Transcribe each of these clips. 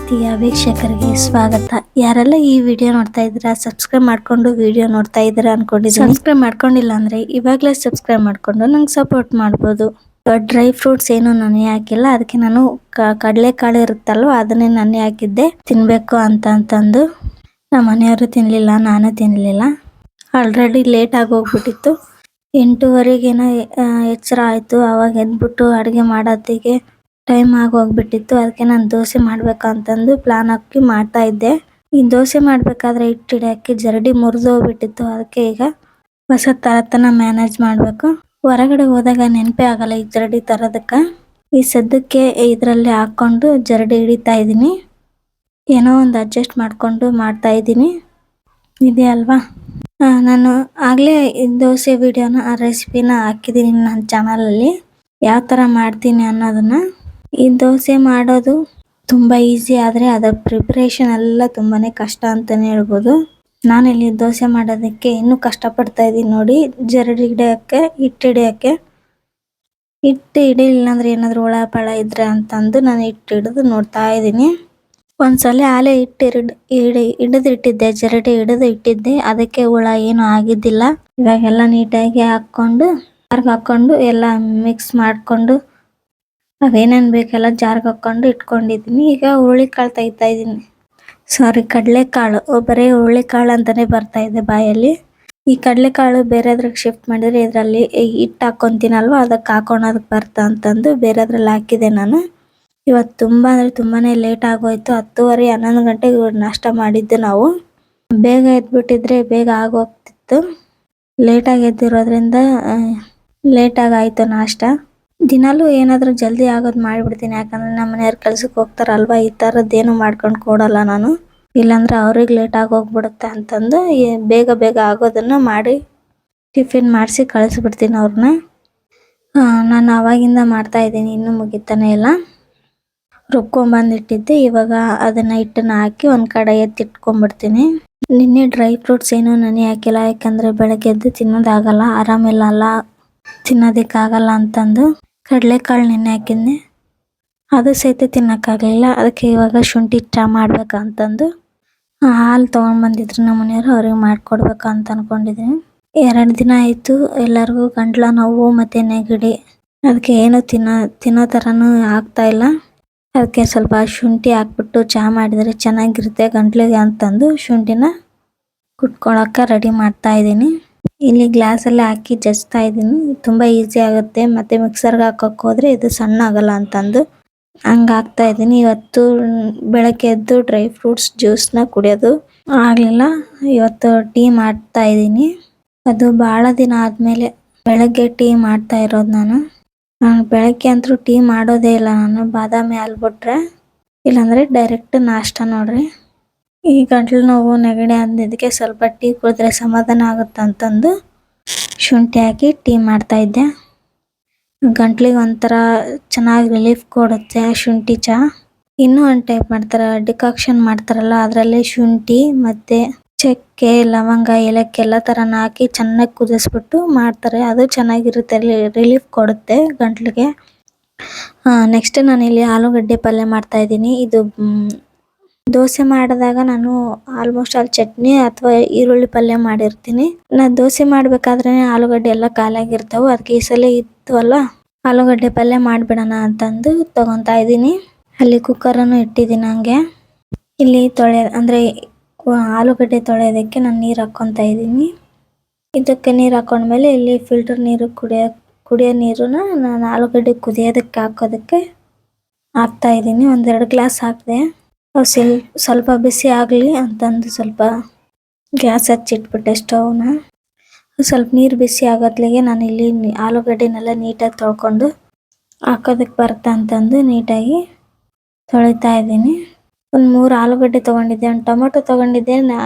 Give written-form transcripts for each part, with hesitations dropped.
ಪ್ರೀತಿಯ ವೀಕ್ಷಕರಿಗೆ ಸ್ವಾಗತ. ಯಾರೆಲ್ಲ ಈ ವಿಡಿಯೋ ನೋಡ್ತಾ ಇದ್ದೀರಾ, ಸಬ್ಸ್ಕ್ರೈಬ್ ಮಾಡ್ಕೊಂಡು ವಿಡಿಯೋ ನೋಡ್ತಾ ಇದ್ದೀರಾ ಅನ್ಕೊಂಡಿದ್ದೀನಿ. ಸಬ್ಸ್ಕ್ರೈಬ್ ಮಾಡ್ಕೊಂಡಿಲ್ಲ ಅಂದ್ರೆ ಇವಾಗಲೇ ಸಬ್ಸ್ಕ್ರೈಬ್ ಮಾಡ್ಕೊಂಡು ನಂಗೆ ಸಪೋರ್ಟ್ ಮಾಡ್ಬೋದು. ಡ್ರೈ ಫ್ರೂಟ್ಸ್ ಏನು ನೆನೆ ಹಾಕಿಲ್ಲ, ಅದಕ್ಕೆ ನಾನು ಕಡಲೆಕಾಳು ಇರುತ್ತಲ್ವ ಅದನ್ನೇ ನೆನೆ ಹಾಕಿದ್ದೆ ತಿನ್ಬೇಕು ಅಂತಂದು. ನಮ್ಮ ಮನೆಯವರು ತಿನ್ಲಿಲ್ಲ, ನಾನು ತಿನ್ಲಿಲ್ಲ. ಆಲ್ರೆಡಿ ಲೇಟ್ ಆಗಿ ಹೋಗ್ಬಿಟ್ಟಿತ್ತು. 8:30ಗೇನೋ ಎಚ್ಚರ ಆಯ್ತು. ಅವಾಗ ಎದ್ಬಿಟ್ಟು ಅಡುಗೆ ಮಾಡೋತ್ತಿಗೆ ಟೈಮ್ ಆಗೋಗ್ಬಿಟ್ಟಿತ್ತು. ಅದಕ್ಕೆ ನಾನು ದೋಸೆ ಮಾಡ್ಬೇಕಂತಂದು ಪ್ಲಾನ್ ಹಾಕಿ ಮಾಡ್ತಾ ಇದ್ದೆ. ಈ ದೋಸೆ ಮಾಡಬೇಕಾದ್ರೆ ಹಿಟ್ಟು ಹಿಡಿಯೋಕ್ಕೆ ಜರಡಿ ಮುರಿದು ಹೋಗ್ಬಿಟ್ಟಿತ್ತು. ಅದಕ್ಕೆ ಈಗ ಹೊಸ ತರತನ ಮ್ಯಾನೇಜ್ ಮಾಡಬೇಕು. ಹೊರಗಡೆ ಹೋದಾಗ ನೆನಪೇ ಆಗಲ್ಲ ಈ ಜರಡಿ ತರೋದಕ್ಕೆ. ಈ ಸದ್ಯಕ್ಕೆ ಇದರಲ್ಲಿ ಹಾಕ್ಕೊಂಡು ಜರಡಿ ಹಿಡಿತಾ ಇದ್ದೀನಿ. ಏನೋ ಒಂದು ಅಡ್ಜಸ್ಟ್ ಮಾಡಿಕೊಂಡು ಮಾಡ್ತಾ ಇದ್ದೀನಿ. ಇದೆ ಅಲ್ವಾ. ನಾನು ಆಗಲೇ ದೋಸೆ ವಿಡಿಯೋನ ರೆಸಿಪಿನ ಹಾಕಿದ್ದೀನಿ ನನ್ನ ಚಾನಲಲ್ಲಿ, ಯಾವ ಥರ ಮಾಡ್ತೀನಿ ಅನ್ನೋದನ್ನು. ಈ ದೋಸೆ ಮಾಡೋದು ತುಂಬ ಈಸಿ, ಆದರೆ ಅದರ ಪ್ರಿಪ್ರೇಷನ್ ಎಲ್ಲ ತುಂಬಾ ಕಷ್ಟ ಅಂತಲೇ ಹೇಳ್ಬೋದು. ನಾನಿಲ್ಲಿ ದೋಸೆ ಮಾಡೋದಕ್ಕೆ ಇನ್ನೂ ಕಷ್ಟಪಡ್ತಾ ಇದ್ದೀನಿ ನೋಡಿ. ಜರಡಿ ಹಿಡಿಯೋಕ್ಕೆ, ಹಿಟ್ಟು ಹಿಡಿಯೋಕ್ಕೆ. ಹಿಟ್ಟು ಹಿಡಿಲಿಲ್ಲ ಅಂದರೆ ಏನಾದರೂ ಹುಳ ಪಳ ಇದ್ರೆ ಅಂತಂದು ನಾನು ಹಿಟ್ಟು ಹಿಡಿದು ನೋಡ್ತಾ ಇದ್ದೀನಿ. ಒಂದ್ಸಲ ಆಲೆ ಹಿಟ್ಟು ಹಿಡಿದಿಟ್ಟಿದ್ದೆ, ಜರಡಿ ಹಿಡಿದು ಇಟ್ಟಿದ್ದೆ, ಅದಕ್ಕೆ ಹುಳ ಏನು ಆಗಿದ್ದಿಲ್ಲ. ಇವಾಗೆಲ್ಲ ನೀಟಾಗಿ ಹಾಕ್ಕೊಂಡು ಎಲ್ಲ ಮಿಕ್ಸ್ ಮಾಡಿಕೊಂಡು ಅವೇನೇನು ಬೇಕೆಲ್ಲ ಜಾರ್ಗೆ ಹಾಕ್ಕೊಂಡು ಇಟ್ಕೊಂಡಿದ್ದೀನಿ. ಈಗ ಹುರುಳಿಕಾಳು ತೆಗಿತಾ ಇದ್ದೀನಿ. ಕಡಲೆಕಾಳು, ಬರೀ ಹುರುಳಿಕಾಳು ಅಂತಲೇ ಬರ್ತಾ ಇದೆ ಬಾಯಲ್ಲಿ. ಈ ಕಡಲೆಕಾಳು ಬೇರೆದ್ರಿಗೆ ಶಿಫ್ಟ್ ಮಾಡಿದರೆ ಇದರಲ್ಲಿ ಹಿಟ್ಟು ಹಾಕ್ಕೊತೀನಲ್ವ, ಅದಕ್ಕೆ ಹಾಕೊಳೋದಕ್ಕೆ ಬರ್ತಾ ಅಂತಂದು ಬೇರೆದ್ರಲ್ಲಿ ಹಾಕಿದೆ ನಾನು. ಇವತ್ತು ತುಂಬ ಅಂದರೆ ತುಂಬಾ ಲೇಟ್ ಆಗೋಯ್ತು. 10:30 11 ಗಂಟೆಗೆ ನಾಷ್ಟ ಮಾಡಿದ್ದು ನಾವು. ಬೇಗ ಎದ್ಬಿಟ್ಟಿದ್ರೆ ಬೇಗ ಆಗೋಗ್ತಿತ್ತು. ಲೇಟಾಗಿ ಎದ್ದಿರೋದ್ರಿಂದ ಲೇಟಾಗಿ ಆಯಿತು ನಾಷ್ಟ. ದಿನಾಲೂ ಏನಾದರೂ ಜಲ್ದಿ ಆಗೋದು ಮಾಡಿಬಿಡ್ತೀನಿ, ಯಾಕಂದರೆ ನಮ್ಮ ಮನೆಯವ್ರು ಕೆಲ್ಸಕ್ಕೆ ಹೋಗ್ತಾರಲ್ವ. ಈ ಥರದ್ದೇನು ಮಾಡ್ಕೊಂಡು ಕೊಡಲ್ಲ ನಾನು, ಇಲ್ಲಾಂದರೆ ಅವ್ರಿಗೆ ಲೇಟಾಗಿ ಹೋಗ್ಬಿಡುತ್ತೆ ಅಂತಂದು ಬೇಗ ಆಗೋದನ್ನು ಮಾಡಿ ಟಿಫಿನ್ ಮಾಡಿಸಿ ಕಳಿಸ್ಬಿಡ್ತೀನಿ ಅವ್ರನ್ನ. ನಾನು ಆವಾಗಿಂದ ಮಾಡ್ತಾಯಿದ್ದೀನಿ, ಇನ್ನೂ ಮುಗಿತಾನೆ ಇಲ್ಲ. ರುಬ್ಕೊಂಬಂದಿಟ್ಟಿದ್ದೆ, ಇವಾಗ ಅದನ್ನು ಹಿಟ್ಟನ್ನು ಹಾಕಿ ಒಂದು ಕಡೆ ಎತ್ತಿಟ್ಕೊಂಡ್ಬಿಡ್ತೀನಿ. ನಿನ್ನೆ ಡ್ರೈ ಫ್ರೂಟ್ಸ್ ಏನೂ ನೆನೆ ಹಾಕಿಲ್ಲ, ಯಾಕಂದರೆ ಬೆಳಗ್ಗೆ ಎದ್ದು ತಿನ್ನೋದಾಗಲ್ಲ, ಆರಾಮಿಲ್ಲ, ತಿನ್ನೋದಕ್ಕಾಗಲ್ಲ ಅಂತಂದು ಕಡಲೆಕಾಳು ನೆನೆ ಹಾಕಿದ್ದೆ. ಅದು ಸಹಿತ ತಿನ್ನೋಕ್ಕಾಗಲಿಲ್ಲ. ಅದಕ್ಕೆ ಇವಾಗ ಶುಂಠಿ ಚಹಾ ಮಾಡ್ಬೇಕಂತಂದು ಹಾಲು ತೊಗೊಂಡ್ಬಂದಿದ್ರು ನಮ್ಮ ಮನೆಯವರು, ಅವ್ರಿಗೆ ಮಾಡಿಕೊಡ್ಬೇಕು ಅಂತ ಅಂದ್ಕೊಂಡಿದ್ದೀನಿ. 2 ದಿನ ಆಯಿತು ಎಲ್ಲರಿಗೂ ಗಂಟ್ಲ ನೋವು ಮತ್ತು ನೆಗಡಿ. ಅದಕ್ಕೆ ಏನು ತಿನ್ನೋ ಥರನೂ ಆಗ್ತಾಯಿಲ್ಲ. ಅದಕ್ಕೆ ಸ್ವಲ್ಪ ಶುಂಠಿ ಹಾಕ್ಬಿಟ್ಟು ಚಹಾ ಮಾಡಿದರೆ ಚೆನ್ನಾಗಿರುತ್ತೆ ಗಂಟ್ಲಿಗೆ ಅಂತಂದು ಶುಂಠಿನ ಕುಟ್ಕೊಳ್ಳೋಕೆ ರೆಡಿ ಮಾಡ್ತಾ ಇದ್ದೀನಿ. ಇಲ್ಲಿ ಗ್ಲಾಸಲ್ಲಿ ಹಾಕಿ ಜಜ್ತಾ ಇದ್ದೀನಿ. ತುಂಬ ಈಸಿ ಆಗುತ್ತೆ, ಮತ್ತು ಮಿಕ್ಸರ್ಗೆ ಹಾಕೋಕೆ ಹೋದರೆ ಇದು ಸಣ್ಣ ಆಗಲ್ಲ ಅಂತಂದು ಹಂಗೆ ಹಾಕ್ತಾ ಇದ್ದೀನಿ. ಇವತ್ತು ಬೆಳಗ್ಗೆ ಎದ್ದು ಡ್ರೈ ಫ್ರೂಟ್ಸ್ ಜ್ಯೂಸನ್ನ ಕುಡಿಯೋದು ಆಗಲಿಲ್ಲ. ಇವತ್ತು ಟೀ ಮಾಡ್ತಾ ಇದ್ದೀನಿ. ಅದು ಭಾಳ ದಿನ ಆದಮೇಲೆ ಬೆಳಗ್ಗೆ ಟೀ ಮಾಡ್ತಾ ಇರೋದು ನಾನು ಬೆಳಗ್ಗೆ ಅಂತೂ ಟೀ ಮಾಡೋದೇ ಇಲ್ಲ ನಾನು, ಬಾದಾಮಿ ಹಾಲು ಬಿಟ್ರೆ, ಇಲ್ಲಾಂದರೆ ಡೈರೆಕ್ಟ್ ನಾಷ್ಟ ನೋಡ್ರಿ. ಈ ಗಂಟ್ಲು ನೋವು ನೆಗಡಿ ಅಂದಿದ್ದಕ್ಕೆ ಸ್ವಲ್ಪ ಟೀ ಕುಡಿದ್ರೆ ಸಮಾಧಾನ ಆಗುತ್ತೆ ಅಂತಂದು ಶುಂಠಿ ಹಾಕಿ ಟೀ ಮಾಡ್ತಾಯಿದ್ದೆ. ಗಂಟ್ಲಿಗೆ ಒಂಥರ ಚೆನ್ನಾಗಿ ರಿಲೀಫ್ ಕೊಡುತ್ತೆ ಶುಂಠಿ ಚಹಾ. ಇನ್ನೂ ಒಂದು ಟೈಪ್ ಮಾಡ್ತಾರೆ, ಡಿಕಾಕ್ಷನ್ ಮಾಡ್ತಾರಲ್ಲ, ಅದರಲ್ಲಿ ಶುಂಠಿ ಮತ್ತು ಚಕ್ಕೆ, ಲವಂಗ, ಏಲಕ್ಕಿ ಎಲ್ಲ ಥರನ ಹಾಕಿ ಚೆನ್ನಾಗಿ ಕುದಿಸ್ಬಿಟ್ಟು ಮಾಡ್ತಾರೆ. ಅದು ಚೆನ್ನಾಗಿರುತ್ತೆ, ರಿಲೀಫ್ ಕೊಡುತ್ತೆ ಗಂಟ್ಲಿಗೆ. ನೆಕ್ಸ್ಟ್ ನಾನಿಲ್ಲಿ ಆಲೂಗಡ್ಡೆ ಪಲ್ಯ ಮಾಡ್ತಾಯಿದ್ದೀನಿ. ಇದು ದೋಸೆ ಮಾಡಿದಾಗ ನಾನು ಆಲ್ಮೋಸ್ಟ್ ಅಲ್ಲಿ ಚಟ್ನಿ ಅಥವಾ ಈರುಳ್ಳಿ ಪಲ್ಯ ಮಾಡಿರ್ತೀನಿ. ನಾನು ದೋಸೆ ಮಾಡಬೇಕಾದ್ರೆ ಆಲೂಗಡ್ಡೆ ಎಲ್ಲ ಖಾಲಿಯಾಗಿರ್ತಾವೆ. ಅದಕ್ಕೆ ಈ ಸಲ ಇತ್ತವಲ್ಲ, ಆಲೂಗಡ್ಡೆ ಪಲ್ಯ ಮಾಡಿಬಿಡೋಣ ಅಂತಂದು ತೊಗೊತಾ ಇದ್ದೀನಿ. ಅಲ್ಲಿ ಕುಕ್ಕರನ್ನು ಇಟ್ಟಿದ್ದೀನಿ. ಹಂಗೆ ಇಲ್ಲಿ ಆಲೂಗಡ್ಡೆ ತೊಳೆಯೋದಕ್ಕೆ ನಾನು ನೀರು ಹಾಕ್ಕೊತಾ ಇದ್ದೀನಿ. ಇದಕ್ಕೆ ನೀರು ಹಾಕೊಂಡ್ಮೇಲೆ ಇಲ್ಲಿ ಫಿಲ್ಟರ್ ನೀರು ಕುಡಿಯೋ ನೀರನ್ನ ನಾನು ಆಲೂಗಡ್ಡೆ ಕುದಿಯೋದಕ್ಕೆ ಹಾಕೋದಕ್ಕೆ ಹಾಕ್ತಾಯಿದ್ದೀನಿ. 1-2 ಗ್ಲಾಸ್ ಹಾಕಿದೆ. ಅವು ಸ್ವಲ್ಪ ಬಿಸಿ ಆಗಲಿ ಅಂತಂದು ಸ್ವಲ್ಪ ಗ್ಯಾಸ್ ಹಚ್ಚಿಟ್ಬಿಟ್ಟೆ ಸ್ಟವ್ನ. ಸ್ವಲ್ಪ ನೀರು ಬಿಸಿ ಆಗೋತ್ಲಿಗೆ ನಾನು ಇಲ್ಲಿ ಆಲೂಗಡ್ಡೆನೆಲ್ಲ ನೀಟಾಗಿ ತೊಳ್ಕೊಂಡು ಹಾಕೋದಕ್ಕೆ ಬರುತ್ತೆ ಅಂತಂದು ನೀಟಾಗಿ ತೊಳಿತಾ ಇದ್ದೀನಿ. 3 ಆಲೂಗಡ್ಡೆ ತೊಗೊಂಡಿದ್ದೆ, 1 ಟೊಮೊಟೊ ತೊಗೊಂಡಿದ್ದೆ.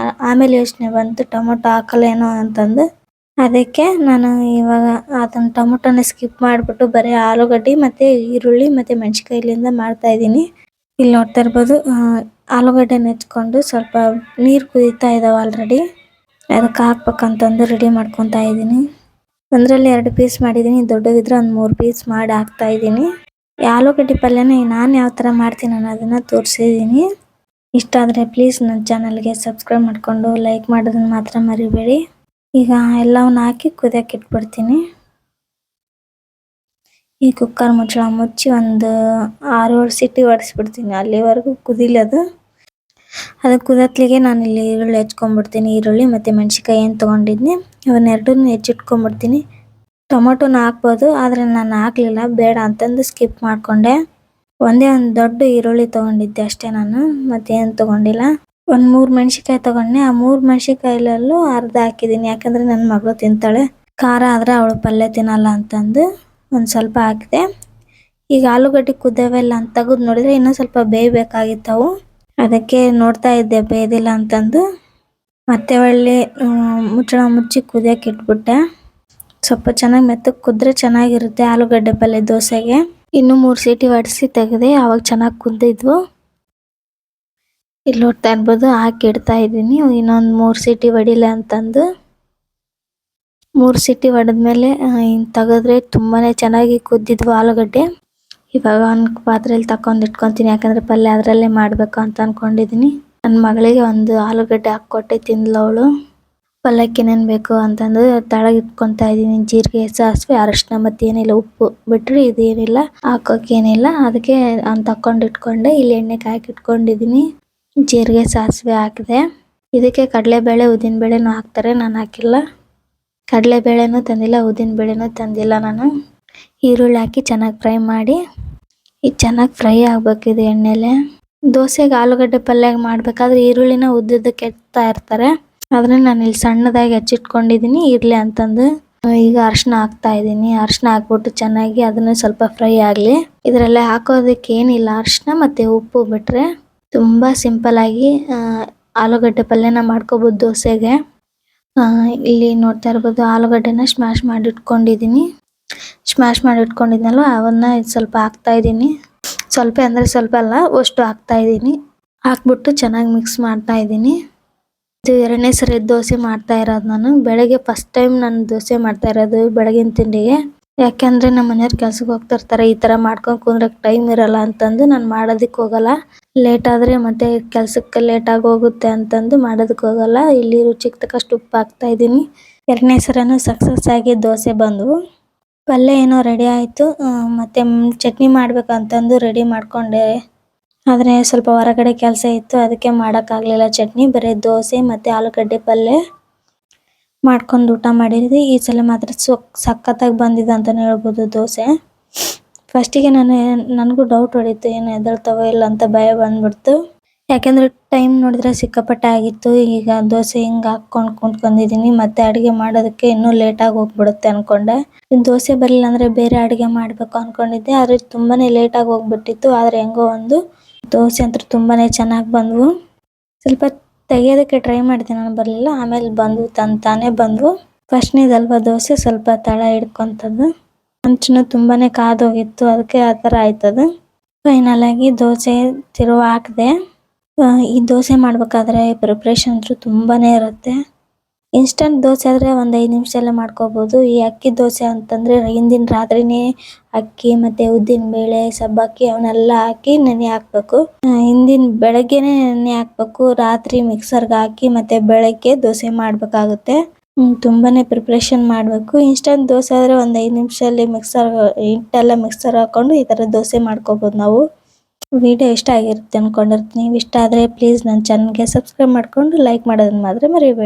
ಆಮೇಲೆ ಯೋಚನೆ ಬಂತು ಟೊಮೊಟೊ ಹಾಕಲೇನೋ ಅಂತಂದು. ಅದಕ್ಕೆ ನಾನು ಇವಾಗ ಅದನ್ನು ಟೊಮೊಟೊನ ಸ್ಕಿಪ್ ಮಾಡಿಬಿಟ್ಟು ಬರೀ ಆಲೂಗಡ್ಡೆ ಮತ್ತು ಈರುಳ್ಳಿ ಮತ್ತು ಮೆಣಸಿನ್ಕಾಯಿಲಿಂದ ಮಾಡ್ತಾಯಿದ್ದೀನಿ. ಇಲ್ಲಿ ನೋಡ್ತಾ ಇರ್ಬೋದು, ಆಲೂಗಡ್ಡೆ ನೆಚ್ಕೊಂಡು ಸ್ವಲ್ಪ ನೀರು ಕುದೀತಾ ಇದ್ದಾವೆ ಆಲ್ರೆಡಿ. ಅದಕ್ಕೆ ಹಾಕ್ಬೇಕಂತಂದು ರೆಡಿ ಮಾಡ್ಕೊತಾ ಇದ್ದೀನಿ. ಒಂದರಲ್ಲಿ 2 ಪೀಸ್ ಮಾಡಿದ್ದೀನಿ, ದೊಡ್ಡವಿದ್ರೆ ಒಂದು 3 ಪೀಸ್ ಮಾಡಿ ಹಾಕ್ತಾಯಿದ್ದೀನಿ. ಈ ಆಲೂಗಡ್ಡೆ ಪಲ್ಯನ ನಾನು ಯಾವ ಥರ ಮಾಡ್ತೀನಿ ಅನ್ನೋದನ್ನು ತೋರಿಸಿದ್ದೀನಿ. ಇಷ್ಟ ಆದರೆ ಪ್ಲೀಸ್ ನನ್ನ ಚಾನಲ್ಗೆ ಸಬ್ಸ್ಕ್ರೈಬ್ ಮಾಡಿಕೊಂಡು ಲೈಕ್ ಮಾಡೋದನ್ನ ಮಾತ್ರ ಮರಿಬೇಡಿ. ಈಗ ಎಲ್ಲವನ್ನ ಹಾಕಿ ಕುದಿಯಕ್ಕೆ ಇಟ್ಬಿಡ್ತೀನಿ. ಈ ಕುಕ್ಕರ್ ಮುಚ್ಚಳ ಮುಚ್ಚಿ ಒಂದು 6-7 ಸಿಟಿ ಹೊಡೆಸ್ಬಿಡ್ತೀನಿ. ಅಲ್ಲಿವರೆಗೂ ಕುದಿಲಿ ಅದು. ಕುದತ್ಲಿಗೆ ನಾನು ಇಲ್ಲಿ ಈರುಳ್ಳಿ ಹೆಚ್ಕೊಂಡ್ಬಿಡ್ತೀನಿ. ಈರುಳ್ಳಿ ಮತ್ತು ಮೆಣಸಿನ್ಕಾಯಿ ಏನು ತೊಗೊಂಡಿದ್ನಿ ಅವನ್ನೆರಡನ್ನೂ ಹೆಚ್ಚಿಟ್ಕೊಂಡ್ಬಿಡ್ತೀನಿ. ಟೊಮೊಟೊನ ಹಾಕ್ಬೋದು, ಆದರೆ ನಾನು ಹಾಕಲಿಲ್ಲ, ಬೇಡ ಅಂತಂದು ಸ್ಕಿಪ್ ಮಾಡಿಕೊಂಡೆ. ಒಂದೇ ಒಂದು ದೊಡ್ಡ ಈರುಳ್ಳಿ ತೊಗೊಂಡಿದ್ದೆ ಅಷ್ಟೇ ನಾನು, ಮತ್ತೇನು ತೊಗೊಂಡಿಲ್ಲ. ಒಂದು 3 ಮೆಣಸಿನ್ಕಾಯಿ ತೊಗೊಂಡೆ. ಆ 3 ಮೆಣಸಿನ್ಕಾಯಿಲಲ್ಲೂ ಅರ್ಧ ಹಾಕಿದ್ದೀನಿ, ಯಾಕಂದರೆ ನನ್ನ ಮಗಳು ತಿಂತಾಳೆ. ಖಾರ ಆದರೆ ಅವಳು ಪಲ್ಯ ತಿನ್ನಲ್ಲ ಅಂತಂದು ಒಂದು ಸ್ವಲ್ಪ ಹಾಕಿದೆ. ಈಗ ಆಲೂಗಡ್ಡೆ ಕುದ್ದವೆಲ್ಲ ಅಂತ ತೆಗೆದು ನೋಡಿದರೆ ಇನ್ನೂ ಸ್ವಲ್ಪ ಬೇಯಬೇಕಾಗಿತ್ತವು. ಅದಕ್ಕೆ ನೋಡ್ತಾ ಇದ್ದೆ ಬೇಯ್ದಿಲ್ಲ ಅಂತಂದು ಮತ್ತೆ ಒಳ್ಳೆ ಮುಚ್ಚಳ ಮುಚ್ಚಿ ಕುದಿಯಕ್ಕೆ ಇಟ್ಬಿಟ್ಟೆ. ಸ್ವಲ್ಪ ಚೆನ್ನಾಗಿ ಮೆತ್ತಗೆ ಕುದ್ರೆ ಚೆನ್ನಾಗಿರುತ್ತೆ ಆಲೂಗಡ್ಡೆ ಪಲ್ಯ ದೋಸೆಗೆ. ಇನ್ನೂ 3 ಸೀಟಿ ಹೊಡೆಸಿ ತೆಗೆದೆ, ಆವಾಗ ಚೆನ್ನಾಗಿ ಕುದ್ದಿದ್ವು. ಇಲ್ಲಿ ನೋಡ್ತಾ ಇರ್ಬೋದು, ಹಾಕಿ ಇಡ್ತಾ ಇದ್ದೀನಿ ಇನ್ನೊಂದು 3 ಸೀಟಿ ಹೊಡಿಲ್ಲ ಅಂತಂದು. 3 ಸೀಟಿ ಹೊಡೆದ್ಮೇಲೆ ತೆಗೆದ್ರೆ ತುಂಬಾ ಚೆನ್ನಾಗಿ ಕುದ್ದಿದ್ವು ಆಲೂಗಡ್ಡೆ. ಇವಾಗ ಒಂದು ಪಾತ್ರೆಯಲ್ಲಿ ತಗೊಂಡು ಇಟ್ಕೊತೀನಿ, ಯಾಕಂದರೆ ಪಲ್ಯ ಅದರಲ್ಲೇ ಮಾಡಬೇಕು ಅಂತ ಅಂದ್ಕೊಂಡಿದ್ದೀನಿ. ನನ್ನ ಮಗಳಿಗೆ ಒಂದು ಆಲೂಗಡ್ಡೆ ಹಾಕ್ಕೊಟ್ಟೆ, ತಿಂದ್ಲವಳು. ಪಲ್ಯಕ್ಕೆ ಏನೇನು ಬೇಕು ಅಂತಂದು ತಳಗೆ ಇಟ್ಕೊತಾ ಇದ್ದೀನಿ. ಜೀರಿಗೆ, ಸಾಸಿವೆ, ಅರಶಿನ ಮತ್ತು ಏನಿಲ್ಲ, ಉಪ್ಪು ಬಿಟ್ಟರೆ ಇದೇನಿಲ್ಲ, ಹಾಕೋಕ್ಕೇನಿಲ್ಲ. ಅದಕ್ಕೆ ತಗೊಂಡು ಇಟ್ಕೊಂಡೆ. ಇಲ್ಲಿ ಎಣ್ಣೆಗೆ ಹಾಕಿ ಇಟ್ಕೊಂಡಿದ್ದೀನಿ. ಜೀರಿಗೆ, ಸಾಸಿವೆ ಹಾಕಿದೆ. ಇದಕ್ಕೆ ಕಡಲೆಬೇಳೆ, ಉದ್ದಿನಬೇಳೆನೂ ಹಾಕ್ತಾರೆ, ನಾನು ಹಾಕಿಲ್ಲ. ಕಡಲೆಬೇಳೆನೂ ತಂದಿಲ್ಲ, ಉದ್ದಿನಬೇಳೆನೂ ತಂದಿಲ್ಲ ನಾನು. ಈರುಳ್ಳಿ ಹಾಕಿ ಚೆನ್ನಾಗಿ ಫ್ರೈ ಮಾಡಿ, ಇದು ಚೆನ್ನಾಗಿ ಫ್ರೈ ಆಗಬೇಕಿದೆ ಎಣ್ಣೆಲೆ. ದೋಸೆಗೆ ಆಲೂಗಡ್ಡೆ ಪಲ್ಯ ಮಾಡಬೇಕಾದ್ರೆ ಈರುಳ್ಳಿನ ಉದ್ದುದ್ದಕ್ಕೆ ಕೆತ್ತಾ ಇರ್ತಾರೆ, ಆದರೆ ನಾನು ಇಲ್ಲಿ ಸಣ್ಣದಾಗಿ ಹೆಚ್ಚಿಟ್ಕೊಂಡಿದ್ದೀನಿ ಇರಲಿ ಅಂತಂದು. ಈಗ ಅರಿಶಿನ ಹಾಕ್ತಾ ಇದ್ದೀನಿ. ಅರಿಶಿನ ಹಾಕ್ಬಿಟ್ಟು ಚೆನ್ನಾಗಿ ಅದನ್ನು ಸ್ವಲ್ಪ ಫ್ರೈ ಆಗಲಿ. ಇದರಲ್ಲೇ ಹಾಕೋದಕ್ಕೆ ಏನಿಲ್ಲ, ಅರಿಶಿನ ಮತ್ತು ಉಪ್ಪು ಬಿಟ್ಟರೆ ತುಂಬ ಸಿಂಪಲ್ಲಾಗಿ ಆಲೂಗಡ್ಡೆ ಪಲ್ಯನ ಮಾಡ್ಕೋಬೋದು ದೋಸೆಗೆ. ಇಲ್ಲಿ ನೋಡ್ತಾ ಇರ್ಬೋದು, ಆಲೂಗಡ್ಡೆನ ಸ್ಮ್ಯಾಶ್ ಮಾಡಿ ಇಟ್ಕೊಂಡಿದ್ನಲ್ಲ ಅವನ್ನ ಸ್ವಲ್ಪ ಹಾಕ್ತಾ ಇದ್ದೀನಿ. ಸ್ವಲ್ಪ ಅಂದರೆ ಸ್ವಲ್ಪ ಅಲ್ಲ, ಅಷ್ಟು ಹಾಕ್ತಾ ಇದ್ದೀನಿ. ಹಾಕ್ಬಿಟ್ಟು ಚೆನ್ನಾಗಿ ಮಿಕ್ಸ್ ಮಾಡ್ತಾ ಇದ್ದೀನಿ. ಇದು 2ನೇ ಸರಿ ದೋಸೆ ಮಾಡ್ತಾ ಇರೋದು ನಾನು. ಬೆಳಗ್ಗೆ ಫಸ್ಟ್ ಟೈಮ್ ನಾನು ದೋಸೆ ಮಾಡ್ತಾ ಇರೋದು ಬೆಳಗಿನ ತಿಂಡಿಗೆ. ಯಾಕೆಂದರೆ ನಮ್ಮ ಮನೆಯವ್ರು ಕೆಲ್ಸಕ್ಕೆ ಹೋಗ್ತಿರ್ತಾರೆ, ಈ ಥರ ಮಾಡ್ಕೊಂಡು ಕುಂದ್ರಕ್ಕೆ ಟೈಮ್ ಇರಲ್ಲ ಅಂತಂದು ನಾನು ಮಾಡೋದಕ್ಕೆ ಹೋಗಲ್ಲ. ಲೇಟ್ ಆದರೆ ಮತ್ತೆ ಕೆಲಸಕ್ಕೆ ಲೇಟಾಗಿ ಹೋಗುತ್ತೆ ಅಂತಂದು ಮಾಡೋದಕ್ಕೆ ಹೋಗಲ್ಲ. ಇಲ್ಲಿ ರುಚಿಗೆ ತಕ್ಕಷ್ಟು ಉಪ್ಪು ಹಾಕ್ತಾ ಇದ್ದೀನಿ. 2ನೇ ಸರಿನೂ ಸಕ್ಸಸ್ ಆಗಿ ದೋಸೆ ಬಂದವು. ಪಲ್ಯ ಏನೋ ರೆಡಿ ಆಯಿತು. ಮತ್ತು ಚಟ್ನಿ ಮಾಡ್ಬೇಕಂತಂದು ರೆಡಿ ಮಾಡಿಕೊಂಡೆ, ಆದರೆ ಸ್ವಲ್ಪ ಹೊರಗಡೆ ಕೆಲಸ ಇತ್ತು, ಅದಕ್ಕೆ ಮಾಡೋಕ್ಕಾಗಲಿಲ್ಲ ಚಟ್ನಿ. ಬರೀ ದೋಸೆ ಮತ್ತು ಆಲೂಗಡ್ಡೆ ಪಲ್ಯ ಮಾಡ್ಕೊಂಡು ಊಟ ಮಾಡಿದ್ವಿ. ಈ ಸಲ ಮಾತ್ರ ಸಖತ್ತಾಗಿ ಬಂದಿದೆ ಅಂತಲೇ ಹೇಳ್ಬೋದು ದೋಸೆ. ಫಸ್ಟಿಗೆ ನನಗೂ ಡೌಟ್ ಹೊಡಿತು, ಏನು ಎದ್ದೇಳ್ತಾವೋ ಇಲ್ಲ ಅಂತ ಭಯ ಬಂದ್ಬಿಡ್ತು. ಯಾಕೆಂದರೆ ಟೈಮ್ ನೋಡಿದ್ರೆ ಸಿಕ್ಕಾಪಟ್ಟೆ ಆಗಿತ್ತು. ಈಗ ದೋಸೆ ಹಿಂಗೆ ಹಾಕ್ಕೊಂಡು ಕುಂತ್ಕೊಂಡಿದ್ದೀನಿ, ಮತ್ತು ಅಡುಗೆ ಮಾಡೋದಕ್ಕೆ ಇನ್ನೂ ಲೇಟಾಗಿ ಹೋಗ್ಬಿಡುತ್ತೆ ಅಂದ್ಕೊಂಡೆ. ದೋಸೆ ಬರಲಿಲ್ಲ ಅಂದರೆ ಬೇರೆ ಅಡುಗೆ ಮಾಡಬೇಕು ಅಂದ್ಕೊಂಡಿದ್ದೆ, ಆದರೆ ತುಂಬಾ ಲೇಟಾಗಿ ಹೋಗ್ಬಿಟ್ಟಿತ್ತು. ಆದರೆ ಹೆಂಗೋ ಒಂದು ದೋಸೆ ಅಂತೂ ತುಂಬಾ ಚೆನ್ನಾಗಿ ಬಂದವು. ಸ್ವಲ್ಪ ತೆಗಿಯೋದಕ್ಕೆ ಟ್ರೈ ಮಾಡಿದೆ, ನಾನು ಬರಲಿಲ್ಲ, ಆಮೇಲೆ ಬಂದವು, ತಾನೇ ಬಂದವು. ಫಸ್ಟ್ನೇದಲ್ವ ದೋಸೆ ಸ್ವಲ್ಪ ತಳ ಹಿಡ್ಕೊತದ್ದು, ಹಂಚು ತುಂಬಾ ಕಾದೋಗಿತ್ತು, ಅದಕ್ಕೆ ಆ ಥರ ಆಯ್ತದು. ಫೈನಲಾಗಿ ದೋಸೆ ತಿರುವು ಹಾಕಿದೆ. ಈ ದೋಸೆ ಮಾಡಬೇಕಾದ್ರೆ ಪ್ರಿಪ್ರೇಷನ್ ತುಂಬಾ ಇರುತ್ತೆ. ಇನ್ಸ್ಟಂಟ್ ದೋಸೆ ಆದರೆ ಒಂದು 5 ನಿಮಿಷದಲ್ಲೇ ಮಾಡ್ಕೋಬೋದು. ಈ ಅಕ್ಕಿ ದೋಸೆ ಅಂತಂದರೆ ಹಿಂದಿನ ರಾತ್ರಿನೇ ಅಕ್ಕಿ ಮತ್ತು ಉದ್ದಿನಬೇಳೆ, ಸಬ್ಬಕ್ಕಿ ಅವನ್ನೆಲ್ಲ ಹಾಕಿ ನೆನೆ ಹಾಕಬೇಕು. ಹಿಂದಿನ ಬೆಳಗ್ಗೆನೇ ನೆನೆ ಹಾಕಬೇಕು, ರಾತ್ರಿ ಮಿಕ್ಸರ್ಗೆ ಹಾಕಿ ಮತ್ತು ಬೆಳಗ್ಗೆ ದೋಸೆ ಮಾಡಬೇಕಾಗುತ್ತೆ. ತುಂಬಾ ಪ್ರಿಪ್ರೇಷನ್ ಮಾಡಬೇಕು. ಇನ್ಸ್ಟಂಟ್ ದೋಸೆ ಆದರೆ ಒಂದು 5 ನಿಮಿಷದಲ್ಲಿ ಹಿಟ್ಟೆಲ್ಲ ಮಿಕ್ಸರ್ ಹಾಕ್ಕೊಂಡು ಈ ಥರ ದೋಸೆ ಮಾಡ್ಕೋಬೋದು ನಾವು. ವಿಡಿಯೋ ಇಷ್ಟ ಆಗಿರುತ್ತೆ ಅಂದ್ಕೊಂಡಿರ್ತೀನಿ. ಇಷ್ಟ ಆದರೆ ಪ್ಲೀಸ್ ನನ್ನ ಚಾನಲ್ಗೆ ಸಬ್ಸ್ಕ್ರೈಬ್ ಮಾಡಿಕೊಂಡು ಲೈಕ್ ಮಾಡೋದನ್ನ ಮಾತ್ರ ಮರಿಬೇಡಿ.